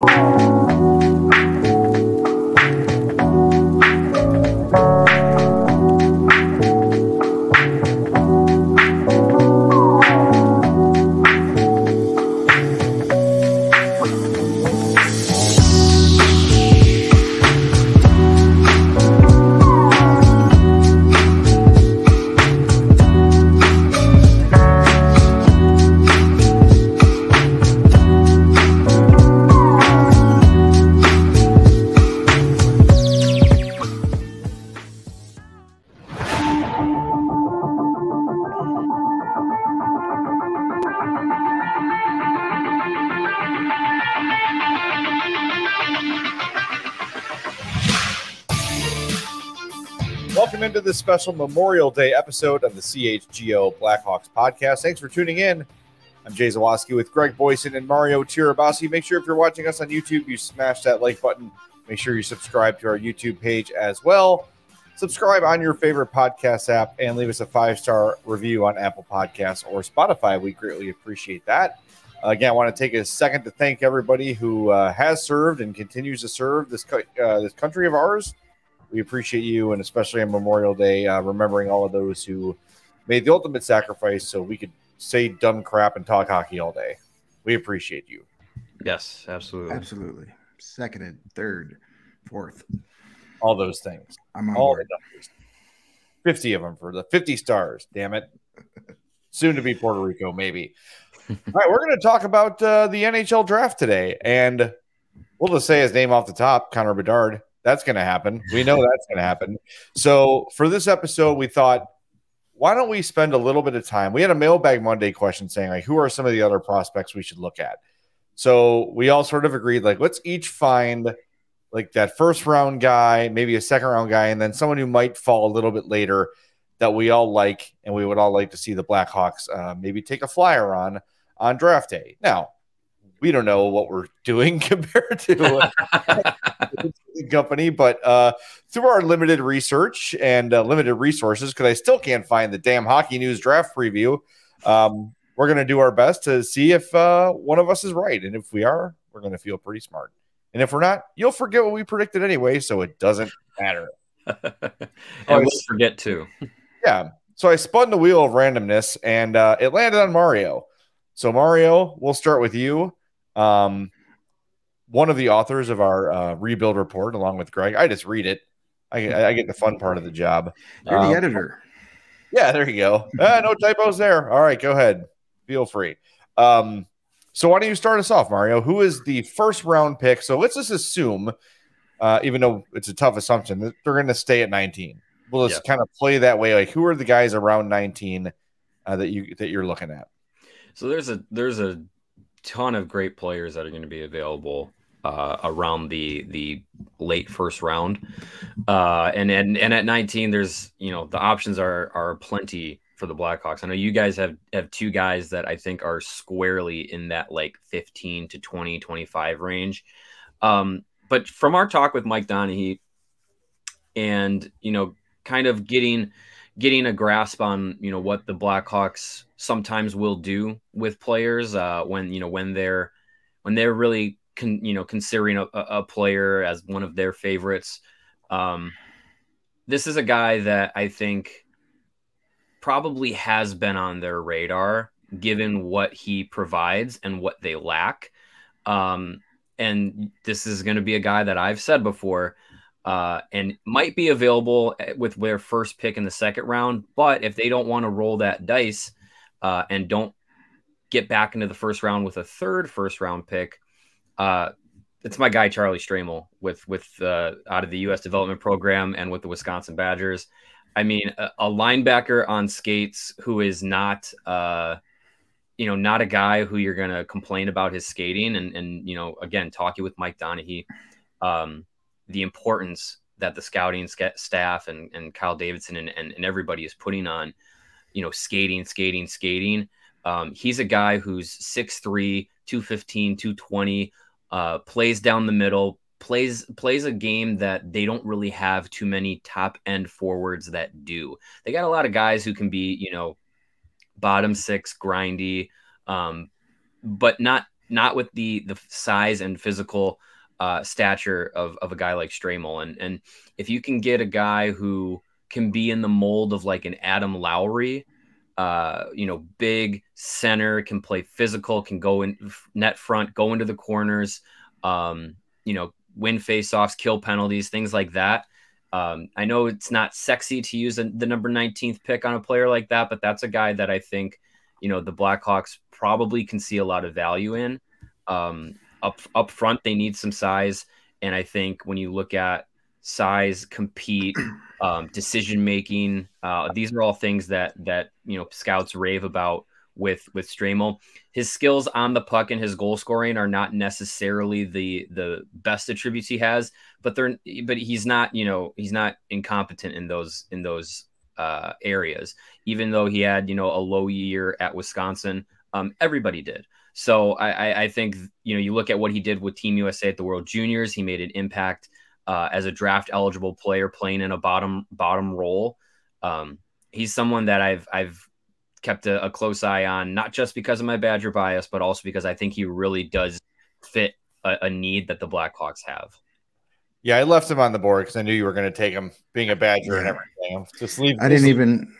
Welcome into this special Memorial Day episode of the CHGO Blackhawks Podcast. Thanks for tuning in. I'm Jay Zawaski with Greg Boysen and Mario Tirabassi. Make sure if you're watching us on YouTube, you smash that like button. Make sure you subscribe to our YouTube page as well. Subscribe on your favorite podcast app and leave us a 5-star review on Apple Podcasts or Spotify. We greatly appreciate that. Again, I want to take a second to thank everybody who has served and continues to serve this country of ours. We appreciate you, and especially on Memorial Day, remembering all of those who made the ultimate sacrifice so we could say dumb crap and talk hockey all day. We appreciate you. Yes, absolutely. Absolutely. Seconded, third, fourth. All those things. I'm on all board. the numbers. 50 of them for the 50 stars. Damn it. Soon to be Puerto Rico, maybe. All right, we're going to talk about the NHL Draft today, and we'll just say his name off the top, Connor Bedard. That's going to happen. We know that's going to happen. So for this episode, we thought, why don't we spend a little bit of time? We had a Mailbag Monday question saying, like, who are some of the other prospects we should look at? So we all sort of agreed, like, let's each find like that first round guy, maybe a second round guy, and then someone who might fall a little bit later that we all like, and we would all like to see the Blackhawks maybe take a flyer on draft day. Now, we don't know what we're doing compared to the company, but through our limited research and limited resources, because I still can't find the damn Hockey News draft preview, we're going to do our best to see if one of us is right. And if we are, we're going to feel pretty smart. And if we're not, you'll forget what we predicted anyway, so it doesn't matter. And we'll forget too. Yeah. So I spun the wheel of randomness, and it landed on Mario. So Mario, we'll start with you. One of the authors of our rebuild report, along with Greg. I just read it. I get the fun part of the job. You're the editor. Yeah, there you go. No typos there. All right, go ahead. Feel free. So why don't you start us off, Mario? Who is the first round pick? So let's just assume, even though it's a tough assumption, that they're going to stay at 19. We'll just kind of play that way. Like, who are the guys around 19 that you're looking at? So there's a ton of great players that are going to be available around the late first round, and at 19, there's the options are plenty for the Blackhawks. I know you guys have two guys that I think are squarely in that like 15 to 20, 25 range. But from our talk with Mike Donahue and kind of getting a grasp on what the Blackhawks sometimes will do with players when they're really considering a player as one of their favorites. This is a guy that I think probably has been on their radar given what he provides and what they lack. And this is going to be a guy that I've said before, and might be available with their first pick in the second round. But if they don't want to roll that dice and don't get back into the first round with a third first round pick, it's my guy, Charlie Stramel, with out of the U.S. development program and with the Wisconsin Badgers. I mean, a linebacker on skates who is not not a guy who you're going to complain about his skating. And again, talking with Mike Donahue, the importance that the scouting staff and Kyle Davidson and everybody is putting on, skating. He's a guy who's 6'3", 215, 220, plays down the middle, plays a game that they don't really have too many top end forwards that do. They got a lot of guys who can be, bottom six, grindy, but not not with the size and physical stature of a guy like Stramel. And if you can get a guy who can be in the mold of like an Adam Lowry, big center, can play physical, can go in net front, go into the corners, win faceoffs, kill penalties, things like that. I know it's not sexy to use the number 19th pick on a player like that, but that's a guy that I think, the Blackhawks probably can see a lot of value in. Up front, they need some size. And I think when you look at size, compete, decision-making, these are all things that scouts rave about with Stramel. His skills on the puck and his goal scoring are not necessarily the best attributes he has, but he's not incompetent in those areas. Even though he had, a low year at Wisconsin, everybody did. So I think, you look at what he did with Team USA at the World Juniors, he made an impact as a draft eligible player playing in a bottom role. He's someone that I've kept a close eye on, not just because of my Badger bias, but also because I think he really does fit a need that the Blackhawks have. Yeah, I left him on the board because I knew you were going to take him, being a Badger and everything. Just leave. I didn't even.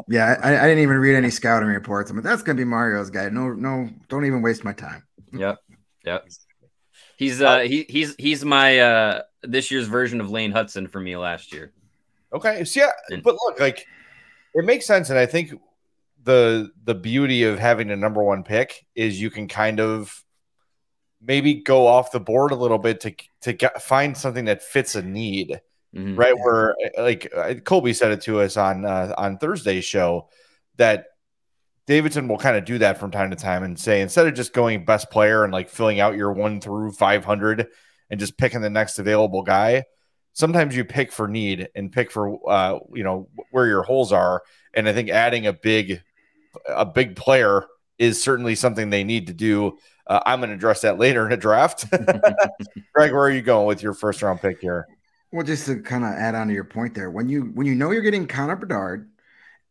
Yeah, I didn't even read any scouting reports. I'm like, that's going to be Mario's guy. No, don't even waste my time. Yep. He's my this year's version of Lane Hudson for me last year. Okay, so yeah, but look, like, it makes sense, and I think the beauty of having a number one pick is you can kind of maybe go off the board a little bit to find something that fits a need, right? Where, like, Colby said it to us on Thursday's show, that Davidson will kind of do that from time to time and say, instead of just going best player and like filling out your 1 through 500 and just picking the next available guy, sometimes you pick for need and pick for where your holes are. And I think adding a big player is certainly something they need to do. I'm going to address that later in a draft. Greg, where are you going with your first round pick here? Well, just to kind of add on to your point there, when you know you're getting Connor Bedard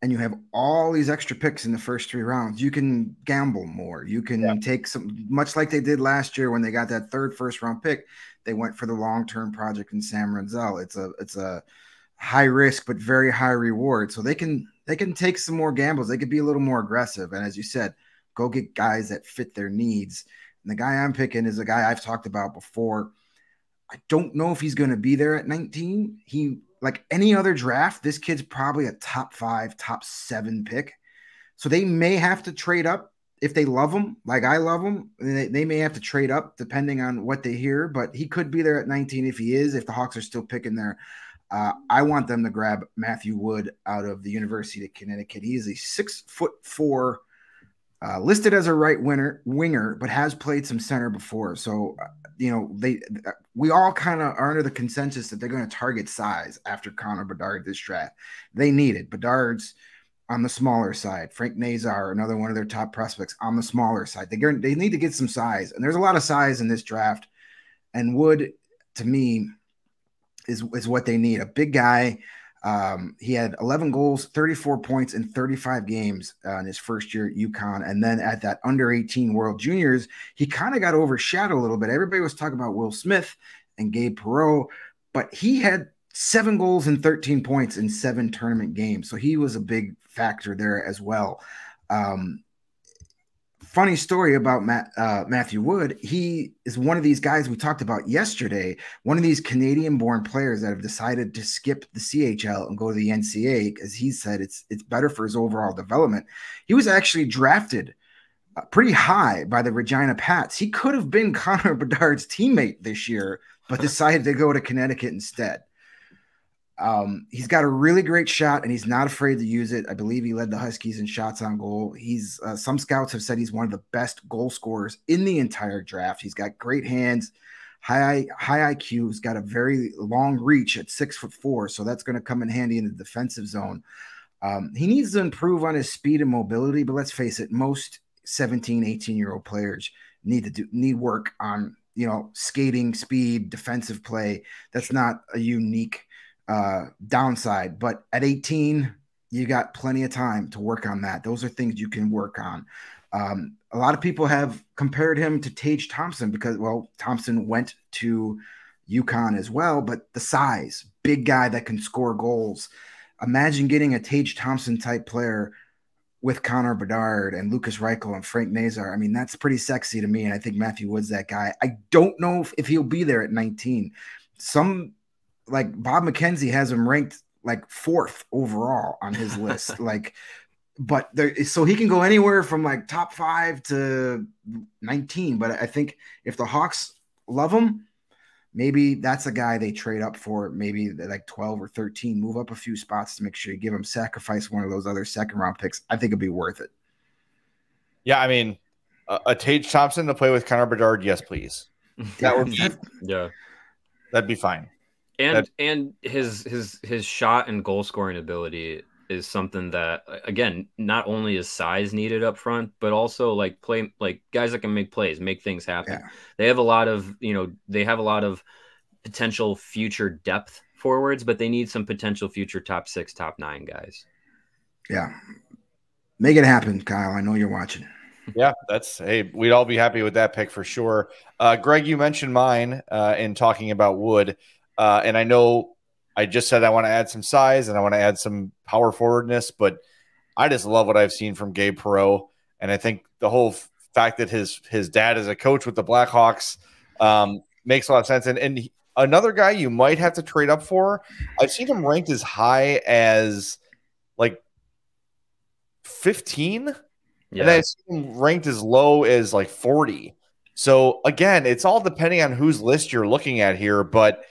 and you have all these extra picks in the first 3 rounds, you can gamble more. You can take some, much like they did last year when they got that third first round pick. They went for the long-term project in Sam Renzel. It's a high risk but very high reward. So they can take some more gambles. They could be a little more aggressive. And as you said, go get guys that fit their needs. And the guy I'm picking is a guy I've talked about before. I don't know if he's going to be there at 19. He, like any other draft, this kid's probably a top 5, top 7 pick. So they may have to trade up if they love him, like I love him. They may have to trade up depending on what they hear, but he could be there at 19 if he is, if the Hawks are still picking there. I want them to grab Matthew Wood out of the University of Connecticut. He is a 6'4", listed as a right winger, but has played some center before. So, we all kind of are under the consensus that they're going to target size after Connor Bedard this draft. They need it. Bedard's on the smaller side. Frank Nazar, another one of their top prospects, on the smaller side. They need to get some size, and there's a lot of size in this draft. And Wood, to me, is what they need. A big guy. He had 11 goals, 34 points in 35 games in his first year at UConn. And then at that under-18 World Juniors, he kind of got overshadowed a little bit. Everybody was talking about Will Smith and Gabe Perot, but he had 7 goals and 13 points in 7 tournament games. So he was a big factor there as well. Funny story about Matthew Wood. He is one of these guys we talked about yesterday, one of these Canadian-born players that have decided to skip the CHL and go to the NCAA because he said it's better for his overall development. He was actually drafted pretty high by the Regina Pats. He could have been Connor Bedard's teammate this year, but decided to go to Connecticut instead. He's got a really great shot, and he's not afraid to use it. I believe he led the Huskies in shots on goal. He's some scouts have said he's one of the best goal scorers in the entire draft. He's got great hands, high IQ. He's got a very long reach at 6'4", so that's going to come in handy in the defensive zone. He needs to improve on his speed and mobility, but let's face it, most 17, 18-year-old players need work on skating, speed, defensive play. That's not a unique downside, but at 18 you got plenty of time to work on that. Those are things you can work on. a lot of people have compared him to Tage Thompson because, well, Thompson went to UConn as well, but the size, big guy that can score goals. Imagine getting a Tage Thompson type player with Connor Bedard and Lucas Reichel and Frank Nazar. I mean, that's pretty sexy to me, and I think Matthew Wood's that guy. I don't know if he'll be there at 19. Some, like Bob McKenzie has him ranked like 4th overall on his list. But so he can go anywhere from like top 5 to 19. But I think if the Hawks love him, maybe that's a guy they trade up for. Maybe like 12 or 13, move up a few spots to make sure you give him, sacrifice one of those other second-round picks. I think it'd be worth it. Yeah, I mean, a Tage Thompson to play with Connor Bedard, yes, please. That would be, that'd be fine. And his shot and goal scoring ability is something that, again, not only is size needed up front, but also like guys that can make plays, make things happen. Yeah. They have a lot of potential future depth forwards, but they need some potential future top 6, top 9 guys. Yeah. Make it happen, Kyle. I know you're watching. Yeah, hey, we'd all be happy with that pick for sure. Greg, you mentioned mine in talking about Wood. And I know I just said I want to add some size and I want to add some power forwardness, but I just love what I've seen from Gabe Perot. And I think the whole fact that his dad is a coach with the Blackhawks makes a lot of sense. And another guy you might have to trade up for, I've seen him ranked as high as like 15. Yeah. And I've seen him ranked as low as like 40. So again, it's all depending on whose list you're looking at here, but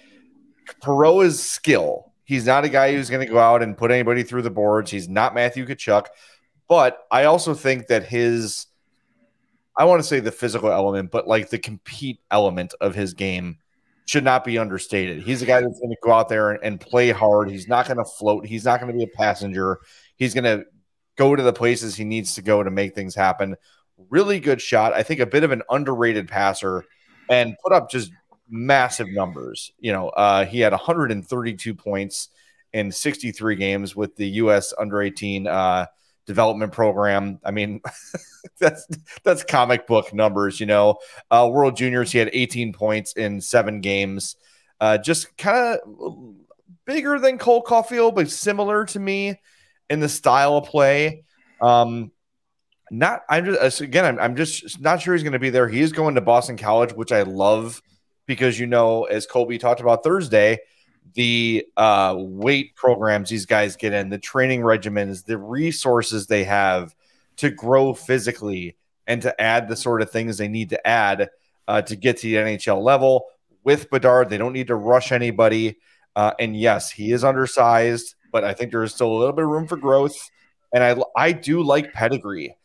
Perot is skill. He's not a guy who's going to go out and put anybody through the boards. He's not Matthew Tkachuk. But I also think that I want to say the physical element, but like the compete element of his game should not be understated. He's a guy that's going to go out there and play hard. He's not going to float. He's not going to be a passenger. He's going to go to the places he needs to go to make things happen. Really good shot. I think a bit of an underrated passer and put up just massive numbers. He had 132 points in 63 games with the U.S. under-18 development program. I mean, that's comic book numbers, World Juniors, he had 18 points in 7 games. Just kind of bigger than Cole Caulfield, but similar to me in the style of play. I'm just not sure he's going to be there. He is going to Boston College, which I love, because, as Colby talked about Thursday, the weight programs these guys get in, the training regimens, the resources they have to grow physically and to add the sort of things they need to add to get to the NHL level. With Bedard, they don't need to rush anybody. And yes, he is undersized, but I think there is still a little bit of room for growth. And I do like pedigree.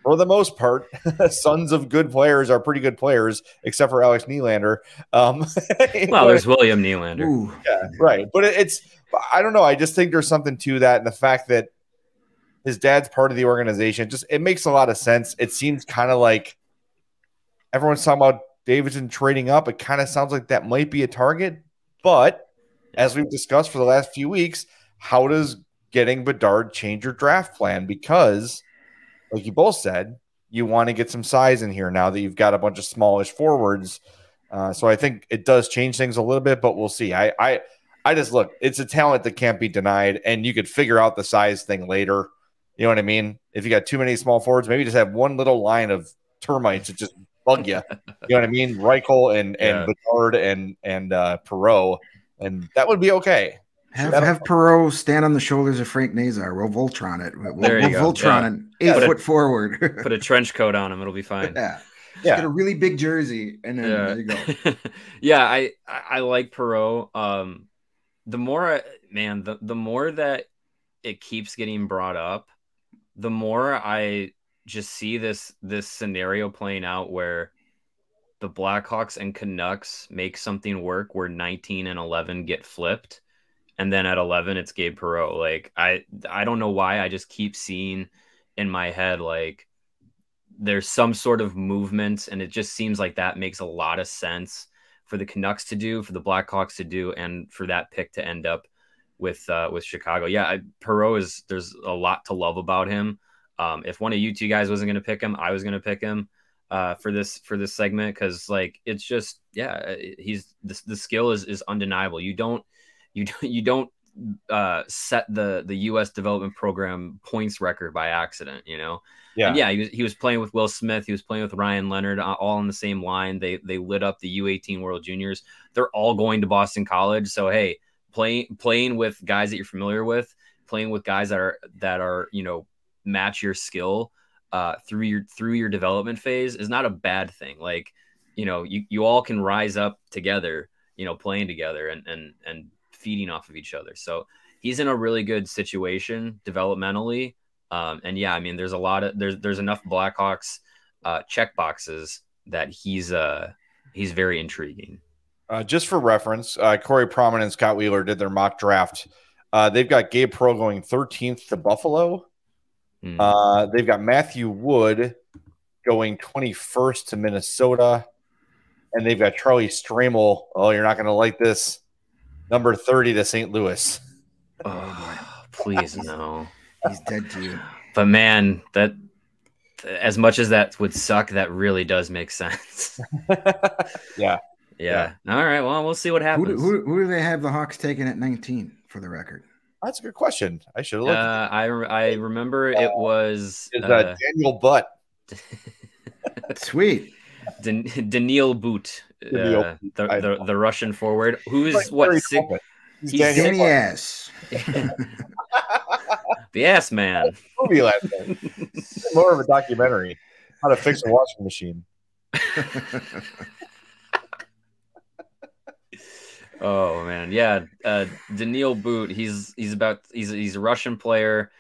For the most part, sons of good players are pretty good players, except for Alex Nylander. There's William Nylander. Ooh. Yeah, right. But I don't know. I just think there's something to that. And the fact that his dad's part of the organization, it makes a lot of sense. It seems kind of like everyone's talking about Davidson trading up. It kind of sounds like that might be a target. But as we've discussed for the last few weeks, how does getting Bedard change your draft plan? Because, like you both said, you want to get some size in here now that you've got a bunch of smallish forwards. So I think it does change things a little bit, but we'll see. I just look, it's a talent that can't be denied, and you could figure out the size thing later. You know what I mean? If you got too many small forwards, maybe just have one little line of termites that just bug you. You know what I mean? Reichel and Bedard and Perot, and that would be okay. Have Perot stand on the shoulders of Frank Nazar. We'll Voltron it. We'll Voltron an 8 foot forward. Put a trench coat on him. It'll be fine. Yeah. Get a really big jersey, and then there you go. Yeah, I like Perot. The more that it keeps getting brought up, the more I just see this scenario playing out where the Blackhawks and Canucks make something work where 19 and 11 get flipped. And then at 11, it's Gabe Perot. Like, I don't know why. I just keep seeing in my head, like, there's some sort of movement, and it just seems like that makes a lot of sense for the Canucks to do, for the Blackhawks to do, and for that pick to end up with Chicago. Yeah, Perot there's a lot to love about him. If one of you two guys wasn't going to pick him, I was going to pick him for this segment, because like it's just the skill is undeniable. You don't set the U.S. development program points record by accident, you know. Yeah. And he was playing with Will Smith. He was playing with Ryan Leonard, all on the same line. They lit up the U18 World Juniors. They're all going to Boston College. So, hey, playing with guys that you're familiar with, playing with guys that are, you know, match your skill through your development phase is not a bad thing. Like, you know, you all can rise up together, you know, playing together and feeding off of each other. So he's in a really good situation developmentally. And yeah, I mean, there's enough Blackhawks check boxes that he's very intriguing. Just for reference, Corey Promen and Scott Wheeler did their mock draft. They've got Gabe Perot going 13th to Buffalo. They've got Matthew Wood going 21st to Minnesota. And they've got Charlie Stramel. Oh, you're not going to like this. Number 30 to St. Louis. Oh, please no. He's dead to you. But man, that as much as that would suck, that really does make sense. Yeah. All right. Well, we'll see what happens. Who do they have the Hawks taking at 19 for the record? That's a good question. I should have looked. I remember it was Daniel Butt. Sweet. Daniil Boot, the Russian forward, who is like what? He's Danny Ass. The Ass Man. Movie last night. More of a documentary. How to fix a washing machine. Oh man, yeah. Daniil Boot. He's a Russian player,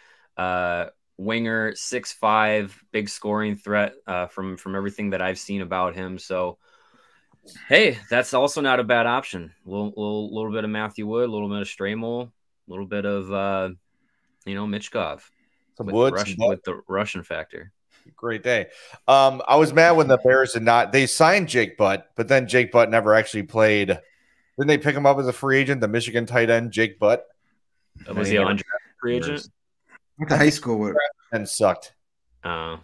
winger, 6'5", big scoring threat. From everything that I've seen about him. So, hey, that's also not a bad option. Little bit of Matthew Wood, a little bit of Stramel, a little bit of Michkov with the Russian factor. Great day. I was mad when the Bears they signed Jake Butt, but then Jake Butt never actually played. Didn't they pick him up as a free agent? The Michigan tight end Jake Butt. Was he a free agent? Went to high school with and sucked. I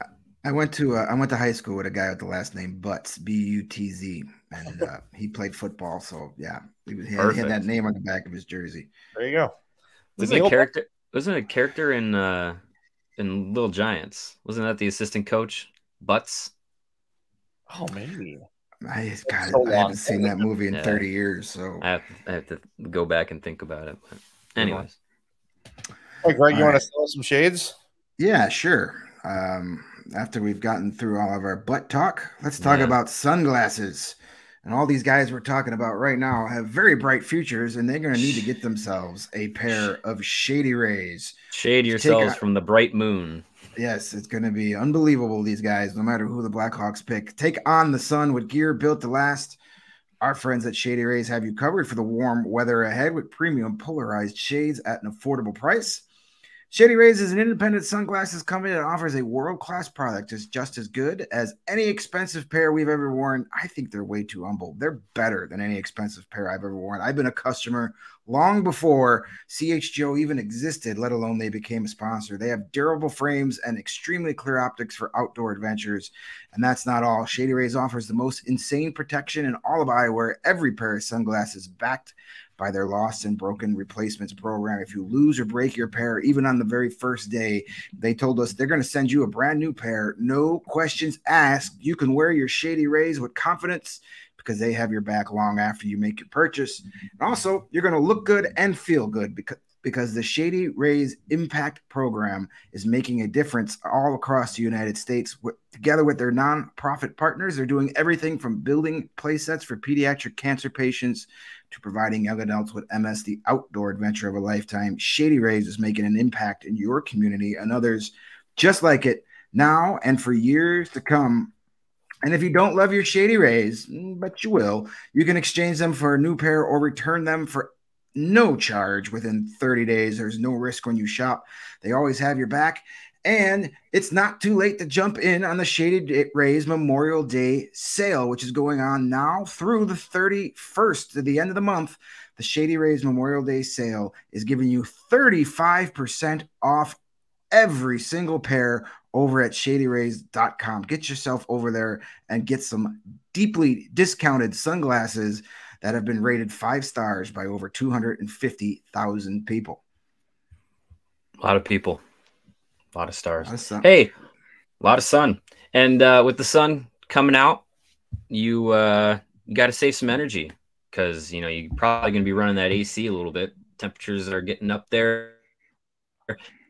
went to high school with a guy with the last name Butts, Butz, and he played football. So yeah, he had that name on the back of his jersey. There you go. Wasn't a character in Little Giants? Wasn't that the assistant coach Butts? Oh, maybe. I haven't seen that movie in 30 years, so I have to go back and think about it. But anyways, hey Greg, you want to sell some shades? Yeah, sure. After we've gotten through all of our butt talk, let's talk about sunglasses. And all these guys we're talking about right now have very bright futures, and they're going to need to get themselves a pair of Shady Rays. Shade yourselves from the bright moon. Yes, it's going to be unbelievable, these guys, no matter who the Blackhawks pick. Take on the sun with gear built to last. Our friends at Shady Rays have you covered for the warm weather ahead with premium polarized shades at an affordable price. Shady Rays is an independent sunglasses company that offers a world-class product that's just as good as any expensive pair we've ever worn. I think they're way too humble. They're better than any expensive pair I've ever worn. I've been a customer long before CHGO even existed, let alone they became a sponsor. They have durable frames and extremely clear optics for outdoor adventures. And that's not all. Shady Rays offers the most insane protection in all of eyewear. Every pair of sunglasses backed by their lost and broken replacements program. If you lose or break your pair, even on the very first day, they told us they're going to send you a brand new pair. No questions asked. You can wear your Shady Rays with confidence because they have your back long after you make your purchase. And also, you're going to look good and feel good because the Shady Rays Impact Program is making a difference all across the United States. Together with their nonprofit partners, they're doing everything from building play sets for pediatric cancer patients to providing young adults with MS the outdoor adventure of a lifetime. Shady Rays is making an impact in your community and others just like it now and for years to come. And if you don't love your Shady Rays, but you will, you can exchange them for a new pair or return them for no charge within 30 days. There's no risk when you shop. They always have your back. And it's not too late to jump in on the Shady Rays Memorial Day sale, which is going on now through the 31st to the end of the month. The Shady Rays Memorial Day sale is giving you 35% off every single pair over at shadyrays.com. Get yourself over there and get some deeply discounted sunglasses that have been rated 5 stars by over 250,000 people. A lot of people, a lot of stars. Hey, a lot of sun. And with the sun coming out, you got to save some energy because, you know, you're probably going to be running that AC a little bit. Temperatures are getting up there.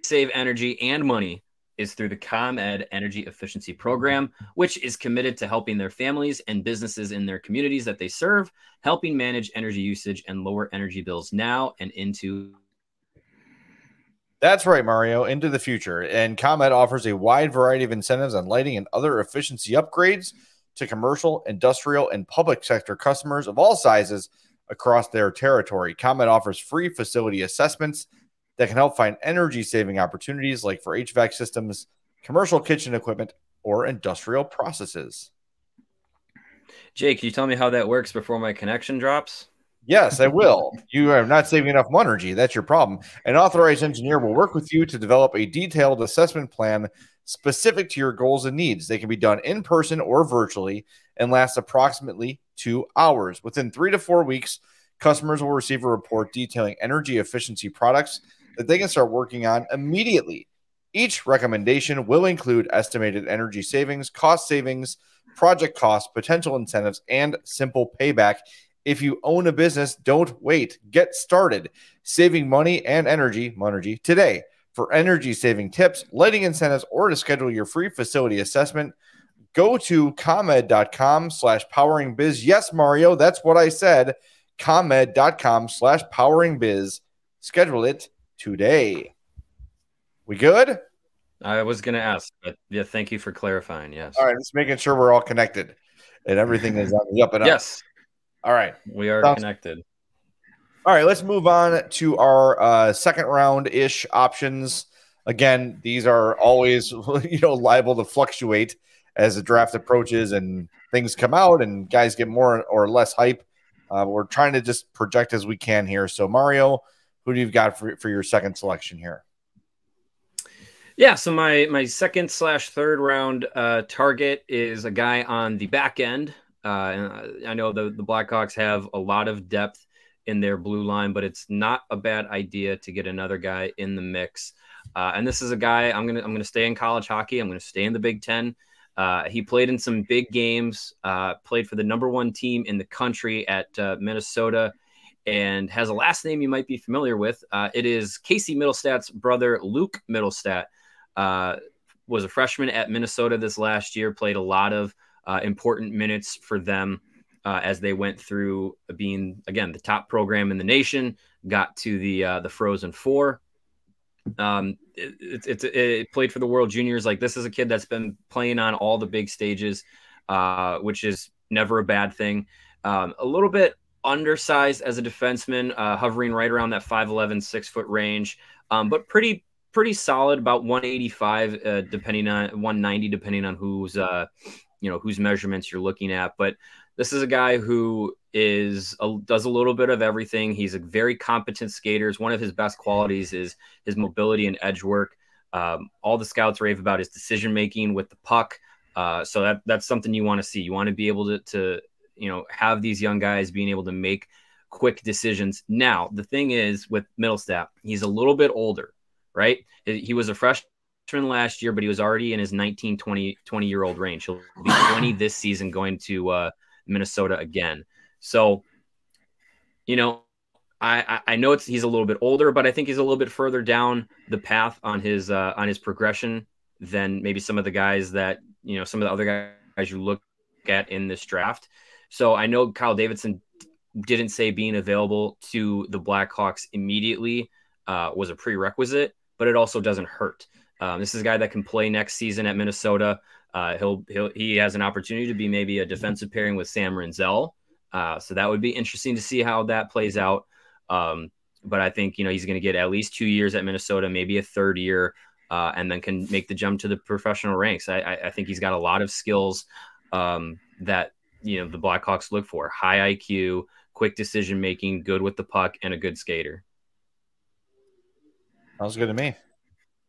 Save energy and money is through the ComEd Energy Efficiency Program, which is committed to helping their families and businesses in their communities that they serve, helping manage energy usage and lower energy bills now and into. That's right, Mario, into the future. And ComEd offers a wide variety of incentives on lighting and other efficiency upgrades to commercial, industrial, and public sector customers of all sizes across their territory. ComEd offers free facility assessments that can help find energy-saving opportunities like for HVAC systems, commercial kitchen equipment, or industrial processes. Jake, can you tell me how that works before my connection drops? Yes, I will. You are not saving enough energy. That's your problem. An authorized engineer will work with you to develop a detailed assessment plan specific to your goals and needs. They can be done in person or virtually and last approximately 2 hours. Within 3 to 4 weeks, customers will receive a report detailing energy efficiency products that they can start working on immediately. Each recommendation will include estimated energy savings, cost savings, project costs, potential incentives, and simple payback. If you own a business, don't wait. Get started saving money and energy today. For energy-saving tips, lighting incentives, or to schedule your free facility assessment, go to ComEd.com/poweringbiz. Yes, Mario, that's what I said. ComEd.com/poweringbiz. Schedule it today. We good? I was going to ask, but yeah, thank you for clarifying. Yes. All right, just making sure we're all connected and everything is on the up and up. Yes. All right. We are connected. All right, let's move on to our second round-ish options. Again, these are always, liable to fluctuate as the draft approaches and things come out and guys get more or less hype. We're trying to just project as we can here. So, Mario, who do you got for your second selection here? Yeah, so my second/third round target is a guy on the back end. And I know the Blackhawks have a lot of depth in their blue line, but it's not a bad idea to get another guy in the mix. And this is a guy I'm gonna stay in college hockey. I'm gonna stay in the Big Ten. He played in some big games. Played for the #1 team in the country at Minnesota, and has a last name you might be familiar with. It is Casey Mittelstadt's brother, Luke Mittelstadt. Was a freshman at Minnesota this last year. Played a lot of important minutes for them as they went through being, again, the top program in the nation, got to the Frozen Four. It played for the World Juniors. Like, this is a kid that's been playing on all the big stages, which is never a bad thing. A little bit undersized as a defenseman, hovering right around that 5'11", 6-foot range, but pretty solid, about 185, depending on 190, depending on whose measurements you're looking at. But this is a guy who does a little bit of everything. He's a very competent skater. One of his best qualities is his mobility and edge work. All the scouts rave about his decision making with the puck. So that's something you want to see. You want to be able to have these young guys being able to make quick decisions. Now, the thing is with Mittelstadt, he's a little bit older, right? He was a freshman last year, but he was already in his 19, 20-year-old range. He'll be 20 this season, going to Minnesota again. So, I know he's a little bit older, but I think he's a little bit further down the path on his progression than maybe some of the guys that, some of the other guys you look at in this draft. So I know Kyle Davidson didn't say being available to the Blackhawks immediately was a prerequisite, but it also doesn't hurt. This is a guy that can play next season at Minnesota. He has an opportunity to be maybe a defensive pairing with Sam Rinzel. So that would be interesting to see how that plays out. But I think, he's going to get at least 2 years at Minnesota, maybe a third year, and then can make the jump to the professional ranks. I think he's got a lot of skills that, the Blackhawks look for: high IQ, quick decision-making, good with the puck, and a good skater. Sounds good to me.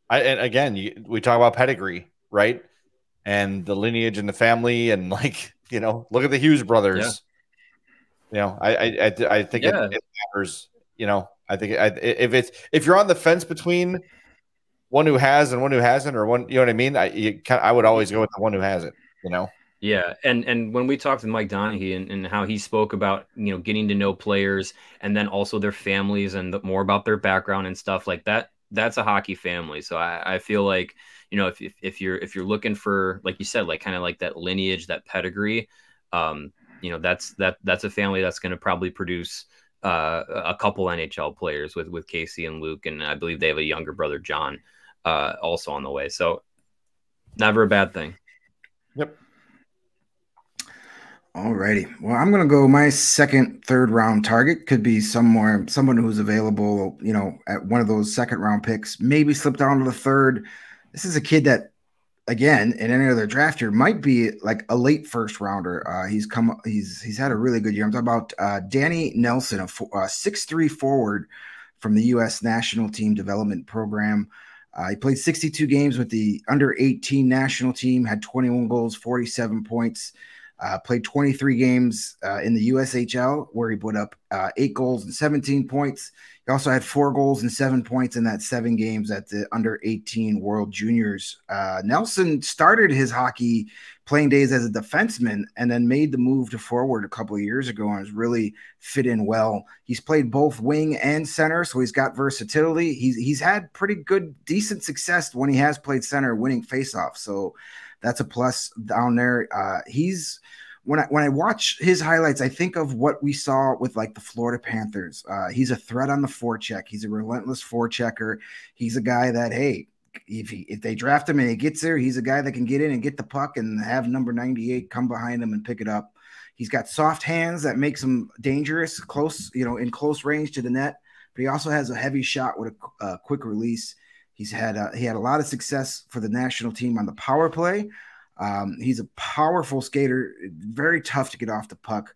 And again, we talk about pedigree. right? And the lineage and the family, and like, you know, look at the Hughes brothers. You know, I think it matters. You know, I think if you're on the fence between one who has and one who hasn't, or one, you know what I mean? I would always go with the one who hasn't, you know? Yeah. And when we talked to Mike Donaghy and how he spoke about, you know, getting to know players and then also their families and more about their background and stuff like that, that's a hockey family. So I feel like, you know, if you're looking for, like you said, like kind of like that lineage, that pedigree, you know, that's a family that's going to probably produce a couple NHL players with Casey and Luke, and I believe they have a younger brother, John, also on the way. So never a bad thing. Yep. Alrighty. Well, I'm gonna go. My second, third round target could be someone who's available, you know, at one of those second round picks. Maybe slip down to the third. This is a kid that, again, in any other draft year, might be like a late first rounder. He's had a really good year. I'm talking about Danny Nelson, a 6'3" forward from the U.S. national team development program. He played 62 games with the under 18 national team, had 21 goals, 47 points. Played 23 games in the USHL, where he put up 8 goals and 17 points. He also had 4 goals and 7 points in that 7 games at the under 18 World Juniors. Nelson started his hockey playing days as a defenseman and then made the move to forward a couple of years ago and has really fit in well. He's played both wing and center, so he's got versatility. He's had pretty good, decent success when he has played center, winning faceoffs. So that's a plus down there. When I watch his highlights, I think of what we saw with like the Florida Panthers. He's a threat on the forecheck. He's a relentless forechecker. He's a guy that, hey, if they draft him and he gets there, he's a guy that can get in and get the puck and have number 98 come behind him and pick it up. He's got soft hands that makes him dangerous, close, you know, in close range to the net. But he also has a heavy shot with a quick release. He had a lot of success for the national team on the power play. He's a powerful skater, very tough to get off the puck.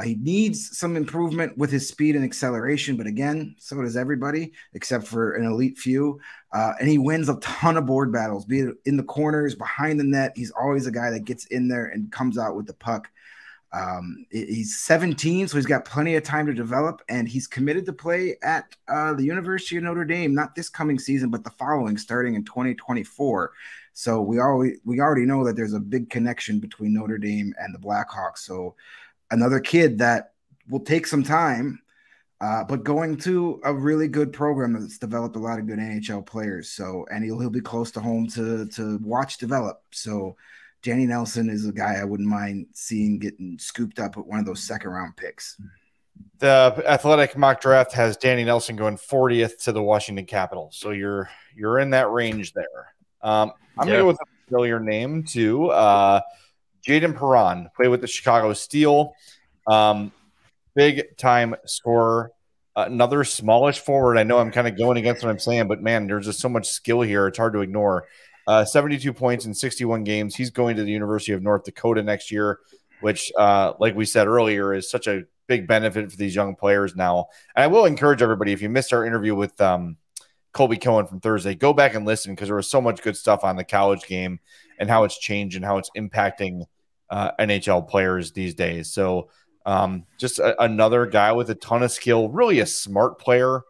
He needs some improvement with his speed and acceleration, but again, so does everybody except for an elite few. And he wins a ton of board battles, be it in the corners, behind the net. He's always a guy that gets in there and comes out with the puck. He's 17, so he's got plenty of time to develop, and he's committed to play at the University of Notre Dame, not this coming season, but the following, starting in 2024. So we already know that there's a big connection between Notre Dame and the Blackhawks. So another kid that will take some time, but going to a really good program that's developed a lot of good NHL players. So, and he'll be close to home to watch develop. So Danny Nelson is a guy I wouldn't mind seeing getting scooped up at one of those second round picks. The Athletic mock draft has Danny Nelson going 40th to the Washington Capitals. So you're in that range there. I'm going to go with a familiar name too. Jaden Perron, played with the Chicago Steel. Big time scorer. Another smallish forward. I know I'm kind of going against what I'm saying, but man, there's just so much skill here. It's hard to ignore. 72 points in 61 games. He's going to the University of North Dakota next year, which, like we said earlier, is such a big benefit for these young players now. And I will encourage everybody, if you missed our interview with Colby Cohen from Thursday, go back and listen, because there was so much good stuff on the college game and how it's changed and how it's impacting NHL players these days. So just another guy with a ton of skill, really a smart player,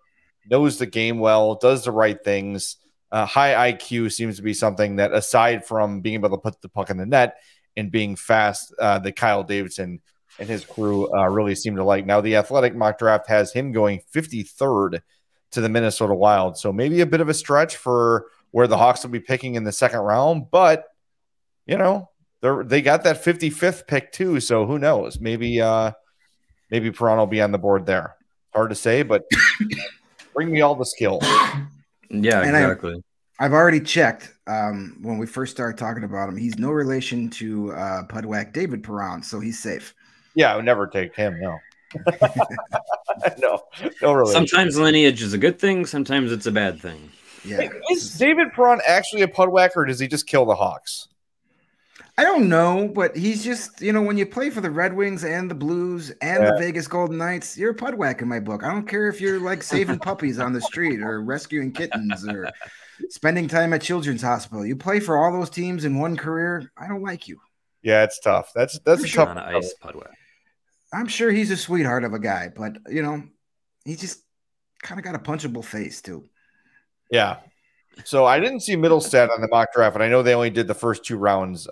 knows the game well, does the right things. High IQ seems to be something that, aside from being able to put the puck in the net and being fast, that Kyle Davidson and his crew really seem to like. Now, the Athletic mock draft has him going 53rd to the Minnesota Wild. So maybe a bit of a stretch for where the Hawks will be picking in the second round. But, you know, they got that 55th pick too. So who knows? Maybe Perron will be on the board there. Hard to say, but bring me all the skill. Yeah, exactly. I've already checked when we first started talking about him. He's no relation to Pudwack David Perron, so he's safe. Yeah, I would never take him, no. no relation. Sometimes lineage is a good thing, sometimes it's a bad thing. Yeah. Hey, is David Perron actually a Pudwack, or does he just kill the Hawks? I don't know, but he's just, when you play for the Red Wings and the Blues and the Vegas Golden Knights, you're a pudwhack in my book. I don't care if you're like saving puppies on the street or rescuing kittens or spending time at Children's Hospital. You play for all those teams in one career. I don't like you. Yeah, it's tough. That's a tough on ice pudwhack. I'm sure he's a sweetheart of a guy, but he just kind of got a punchable face too. Yeah. So I didn't see Middlestat on the mock draft, and I know they only did the first 2 rounds.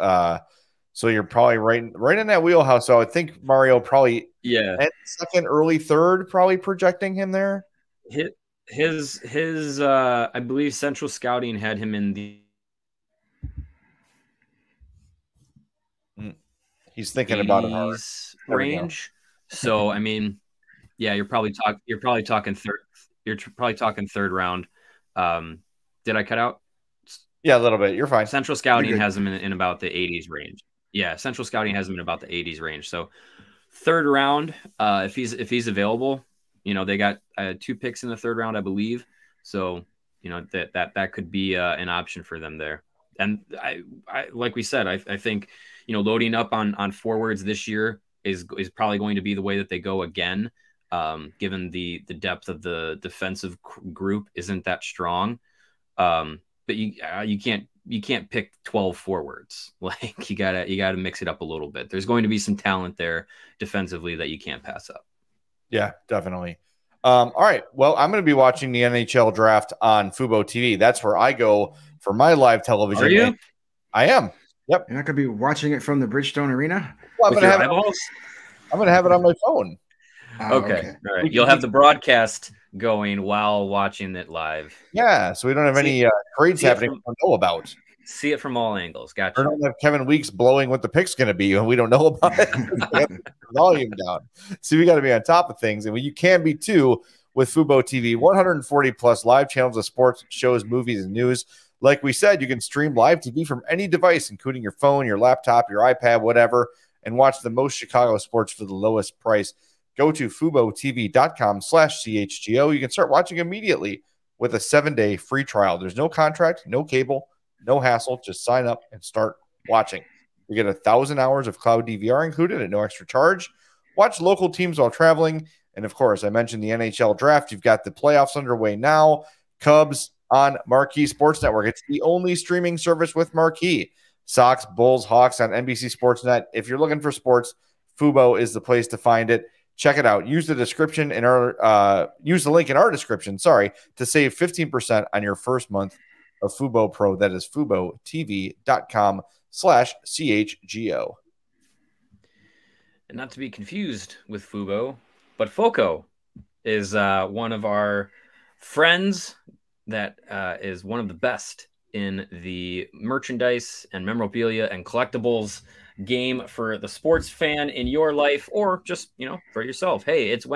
So you're probably right in that wheelhouse. So I think Mario probably second, early third, probably projecting him there. His I believe Central Scouting had him in the. He's thinking about it hard. Range. So I mean, yeah, you're probably talking third. You're probably talking third round. Did I cut out? Yeah, a little bit. You're fine. Central Scouting has him in about the 80s range. Yeah, Central Scouting has him in about the 80s range. So third round, if he's available, they got 2 picks in the third round, I believe. So that could be an option for them there. And I like we said, I think loading up on forwards this year is probably going to be the way that they go again. Given the depth of the defensive group isn't that strong. But you can't pick 12 forwards. Like you gotta mix it up a little bit. There's going to be some talent there defensively that you can't pass up. Yeah, definitely. All right. Well, I'm going to be watching the NHL draft on Fubo TV. That's where I go for my live television. Are you? I am. Yep. You're not going to be watching it from the Bridgestone Arena? Well, I'm going to have it on my phone. Okay. All right. You'll have the broadcast going while watching it live. Yeah. So we don't have any trades happening we don't know about. See it from all angles. Gotcha. We don't have Kevin Weeks blowing what the pick's going to be, and we don't know about it. Volume down. So we got to be on top of things, and you can be too with Fubo TV. 140 plus live channels of sports, shows, movies, and news. Like we said, you can stream live TV from any device, including your phone, your laptop, your iPad, whatever, and watch the most Chicago sports for the lowest price. Go to FuboTV.com/CHGO. You can start watching immediately with a 7-day free trial. There's no contract, no cable, no hassle. Just sign up and start watching. You get 1,000 hours of cloud DVR included at no extra charge. Watch local teams while traveling. And, of course, I mentioned the NHL draft. You've got the playoffs underway now. Cubs on Marquee Sports Network. It's the only streaming service with Marquee. Sox, Bulls, Hawks on NBC Sportsnet. If you're looking for sports, Fubo is the place to find it. Check it out. Use the description in our use the link in our description, to save 15% on your first month of Fubo Pro. That is FuboTV.com/CHGO. And not to be confused with Fubo, but FOCO is one of our friends that is one of the best in the merchandise and memorabilia and collectibles game for the sports fan in your life, or just for yourself. Hey, it's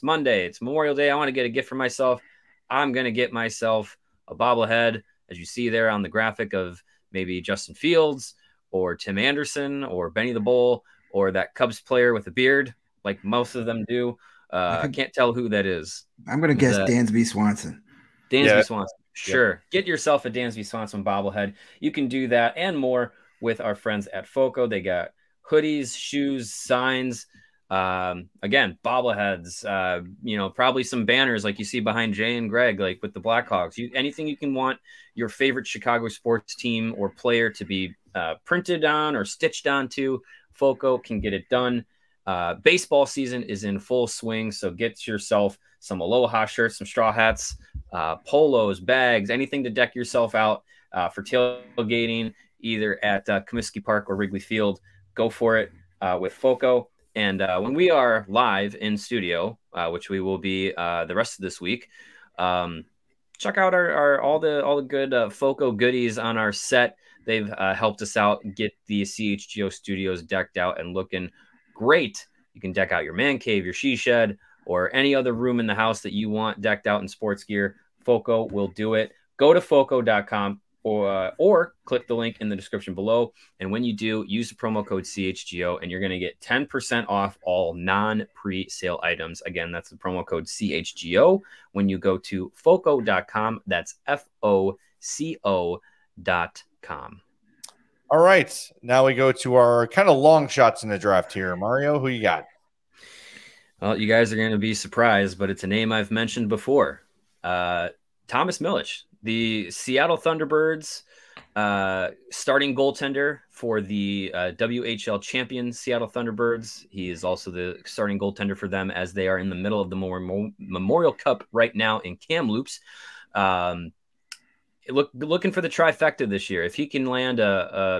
Monday, it's Memorial Day. I want to get a gift for myself. I'm gonna get myself a bobblehead, as you see there on the graphic, of maybe Justin Fields or Tim Anderson or Benny the Bull or that Cubs player with a beard, like most of them do. I can't tell who that is. I'm gonna guess Dansby Swanson. Dansby Swanson. Sure. Get yourself a Dansby Swanson bobblehead. You can do that and more with our friends at FOCO. They got hoodies, shoes, signs, again, bobbleheads, probably some banners like you see behind Jay and Greg, like with the Blackhawks. Anything you can want your favorite Chicago sports team or player to be printed on or stitched onto, FOCO can get it done. Baseball season is in full swing, so get yourself some Aloha shirts, some straw hats, polos, bags, anything to deck yourself out for tailgating, either at Comiskey Park or Wrigley Field. Go for it with FOCO. And when we are live in studio, which we will be the rest of this week, check out our all the good FOCO goodies on our set. They've helped us out get the CHGO studios decked out and looking great. You can deck out your man cave, your she shed, or any other room in the house that you want decked out in sports gear. FOCO will do it. Go to FOCO.com or click the link in the description below. And when you do, use the promo code CHGO and you're going to get 10% off all non-pre-sale items. Again, that's the promo code CHGO when you go to FOCO.com. That's FOCO.com. All right. Now we go to our kind of long shots in the draft here. Mario, who you got? Well, you guys are going to be surprised, but it's a name I've mentioned before. Thomas Millage, the Seattle Thunderbirds starting goaltender for the WHL champion Seattle Thunderbirds. He is also the starting goaltender for them as they are in the middle of the Memorial Cup right now in Kamloops. Looking for the trifecta this year. If he can land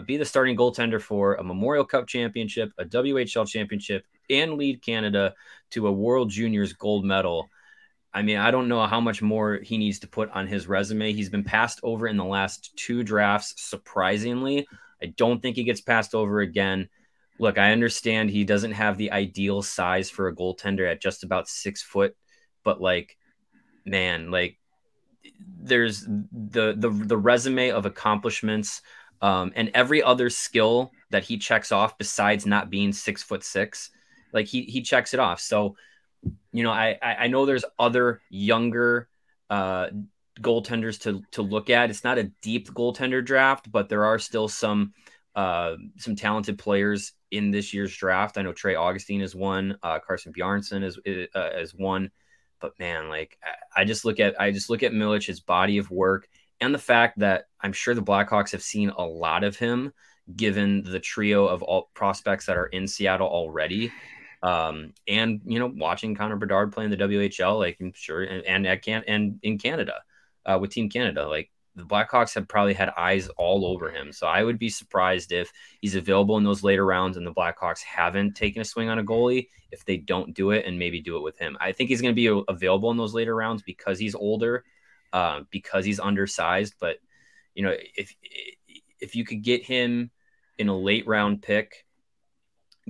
be the starting goaltender for a Memorial Cup championship, a WHL championship, and lead Canada to a World Juniors gold medal, I mean, I don't know how much more he needs to put on his resume. He's been passed over in the last 2 drafts, surprisingly. I don't think he gets passed over again. Look, I understand he doesn't have the ideal size for a goaltender at just about 6 foot, but like, man, like, there's the resume of accomplishments and every other skill that he checks off besides not being 6'6", like he checks it off. So, you know, I know there's other younger goaltenders to look at. It's not a deep goaltender draft, but there are still some talented players in this year's draft. I know Trey Augustine is one, Carson Bjarnson is one. But man, like I just look at Millage, his body of work, and the fact that I'm sure the Blackhawks have seen a lot of him, given the trio of all prospects that are in Seattle already. And you know, watching Connor Bedard play in the WHL, like I'm sure, and in Canada, with Team Canada, like the Blackhawks have probably had eyes all over him. So I would be surprised if he's available in those later rounds and the Blackhawks haven't taken a swing on a goalie, if they don't do it and maybe do it with him. I think he's going to be available in those later rounds because he's older, because he's undersized. But, you know, if you could get him in a late round pick,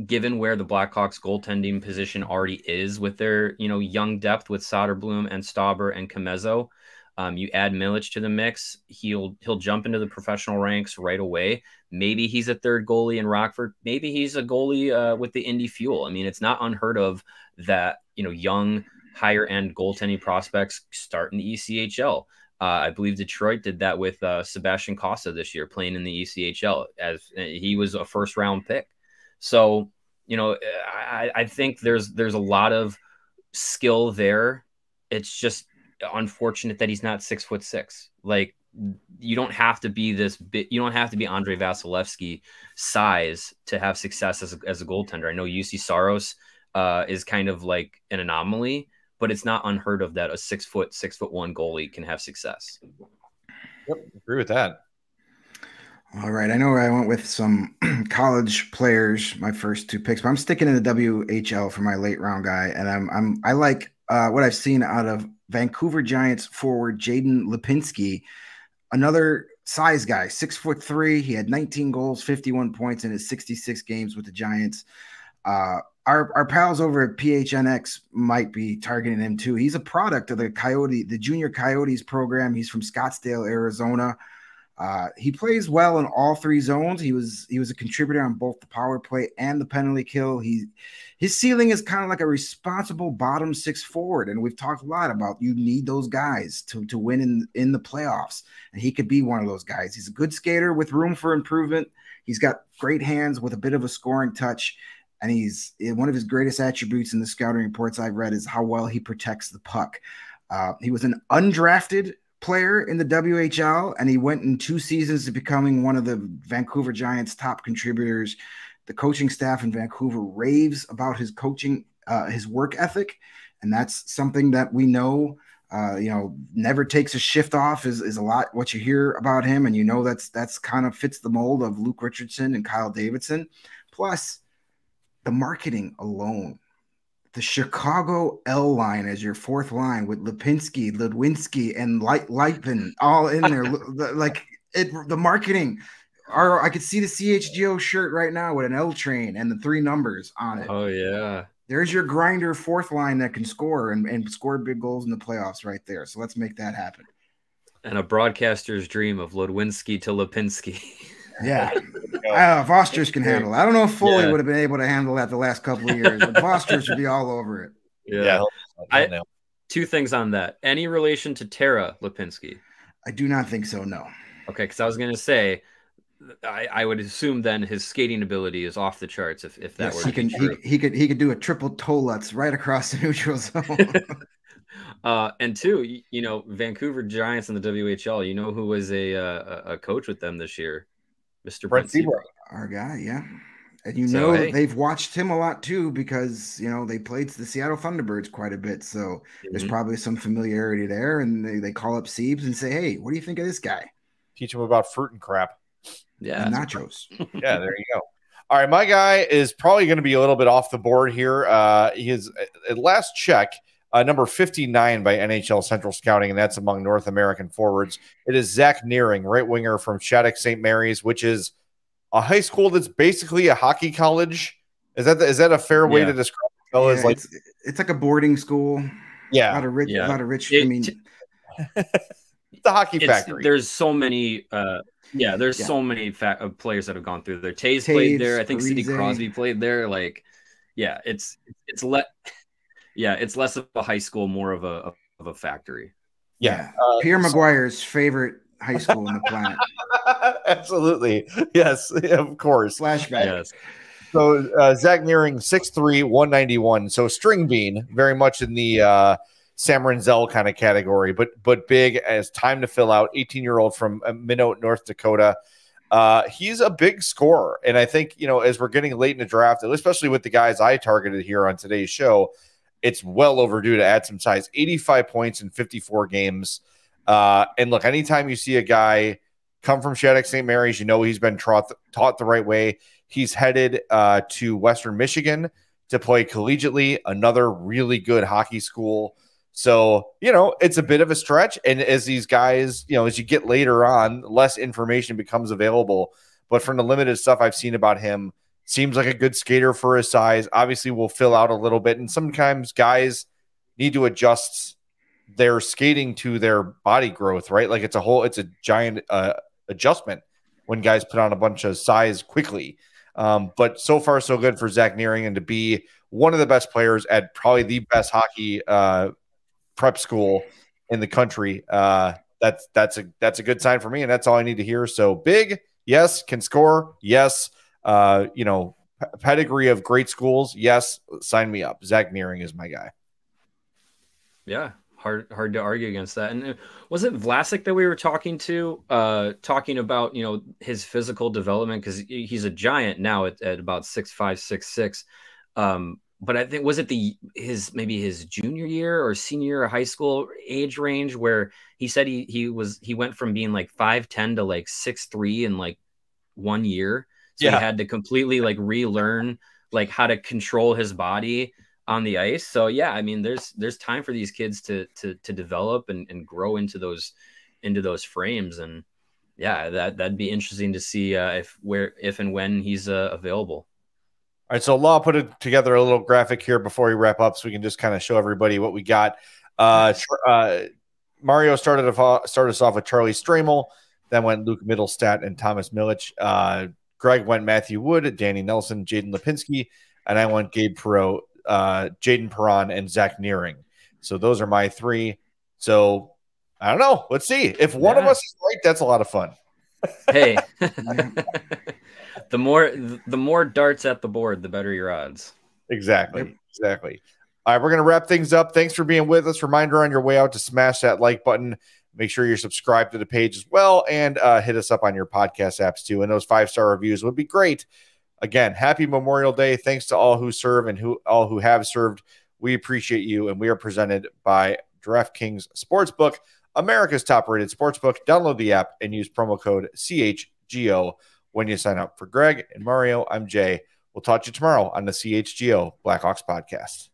given where the Blackhawks goaltending position already is with their, you know, young depth with Soderblom and Stauber and Comezzo, you add Millage to the mix, he'll jump into the professional ranks right away. Maybe he's a third goalie in Rockford. Maybe he's a goalie with the Indy Fuel. I mean, it's not unheard of that, you know, young, higher end goaltending prospects start in the ECHL. I believe Detroit did that with Sebastian Costa this year, playing in the ECHL, as he was a first round pick. So, you know, I think there's a lot of skill there. It's just unfortunate that he's not 6'6". Like, you don't have to be this bit. You don't have to be Andre Vasilevsky size to have success as a goaltender. I know UC Saros is kind of like an anomaly, but it's not unheard of that a 6'1" goalie can have success. Yep, agree with that. All right, I know I went with some college players, my first 2 picks, but I'm sticking in the WHL for my late round guy, and I like what I've seen out of Vancouver Giants forward Jaden Lipinski, another size guy, 6'3". He had 19 goals, 51 points in his 66 games with the Giants. Our pals over at PHNX might be targeting him too. He's a product of the Junior Coyotes program. He's from Scottsdale, Arizona. He plays well in all 3 zones. He was a contributor on both the power play and the penalty kill. His ceiling is kind of like a responsible bottom 6 forward, and we've talked a lot about you need those guys to win in the playoffs, and he could be one of those guys. He's a good skater with room for improvement. He's got great hands with a bit of a scoring touch, and he's one of his greatest attributes in the scouting reports I've read is how well he protects the puck. He was an undrafted player in the WHL, and he went in 2 seasons to becoming one of the Vancouver Giants' top contributors. The coaching staff in Vancouver raves about his coaching, his work ethic, and that's something that we know, never takes a shift off is a lot what you hear about him, and you know that's kind of fits the mold of Luke Richardson and Kyle Davidson. Plus, the marketing alone. The Chicago L line as your 4th line with Lipinski, Ludwinski, and Lightman all in there. The marketing. I could see the CHGO shirt right now with an L train and the 3 numbers on it. Oh, yeah. There's your grinder 4th line that can score and score big goals in the playoffs right there. So let's make that happen. And a broadcaster's dream of Ludwinski to Lipinski. Yeah. Foster's can handle it. I don't know if Foley would have been able to handle that the last couple of years, but Foster should be all over it. Yeah. 2 things on that. Any relation to Tara Lipinski? I do not think so, no. Okay, because I was going to say, I would assume then his skating ability is off the charts if that were to be true. He could do a triple toe lutz right across the neutral zone. And two, you know, Vancouver Giants in the WHL, you know who was a coach with them this year? Mr. Brent Seabrook. Our guy, yeah. And you know they've watched him a lot too, because you know they played the Seattle Thunderbirds quite a bit. So there's probably some familiarity there, and they call up Siebes and say, "Hey, what do you think of this guy?" Teach him about fruit and crap. Yeah, and nachos. Yeah, there you go. All right, my guy is probably going to be a little bit off the board here. He is at last check, number 59 by NHL Central Scouting, and that's among North American forwards. It is Zach Neary, right winger from Shattuck St. Mary's, which is a high school that's basically a hockey college. Is that a fair way to describe it, fellas? Yeah, it's like a boarding school. Yeah, a lot of rich. I mean, it's a hockey factory. There's so many. There's so many players that have gone through there. Taves played there. I think Sidney Crosby played there. Like, yeah, it's less of a high school, more of a factory. Yeah, Pierre Maguire's favorite high school on the planet. Absolutely, yes, of course. Flashback. Yes. So Zach Neary, 6'3", 191. So string bean, very much in the Sam Renzel kind of category, but big as time to fill out. 18-year-old from Minot, North Dakota. He's a big scorer, and I think, you know, as we're getting late in the draft, especially with the guys I targeted here on today's show, it's well overdue to add some size. 85 points in 54 games. And look, anytime you see a guy come from Shattuck St. Mary's, you know he's been taught the right way. He's headed to Western Michigan to play collegiately, another really good hockey school. So, you know, it's a bit of a stretch. And as these guys, you know, as you get later on, less information becomes available. But from the limited stuff I've seen about him, seems like a good skater for his size. Obviously, will fill out a little bit. And sometimes guys need to adjust their skating to their body growth, right? Like it's a giant adjustment when guys put on a bunch of size quickly. But so far, so good for Zach Neary, and to be one of the best players at probably the best hockey prep school in the country. That's a good sign for me, and that's all I need to hear. So big, yes. Can score, yes. You know, pedigree of great schools, yes. Sign me up. Zach Neary is my guy. Yeah, hard to argue against that. And was it Vlasic that we were talking about, you know, his physical development, because he's a giant now at about 6'5", 6'6". But I think, was it maybe his junior year or senior year of high school age range where he said he went from being like 5'10" to like 6'3" in like 1 year. So he had to completely like relearn like how to control his body on the ice. So yeah, I mean, there's time for these kids to develop and grow into those frames. And yeah, that'd be interesting to see if and when he's available. All right, so Law put together a little graphic here before we wrap up, so we can just kind of show everybody what we got. Mario started us off with Charlie Stramel, then went Luke Middlestat and Thomas Millage. Greg went Matthew Wood, Danny Nelson, Jaden Lipinski, and I went Gabe Perot, Jaden Perron, and Zach Neary. So those are my three. So I don't know. Let's see. If one of us is right, that's a lot of fun. Hey. The more darts at the board, the better your odds. Exactly. All right, we're going to wrap things up. Thanks for being with us. Reminder on your way out to smash that like button. Make sure you're subscribed to the page as well, and hit us up on your podcast apps too. And those 5-star reviews would be great. Again, happy Memorial Day. Thanks to all who serve and all who have served. We appreciate you, and we are presented by DraftKings Sportsbook, America's top-rated sportsbook. Download the app and use promo code CHGO when you sign up. For Greg and Mario, I'm Jay. We'll talk to you tomorrow on the CHGO Blackhawks Podcast.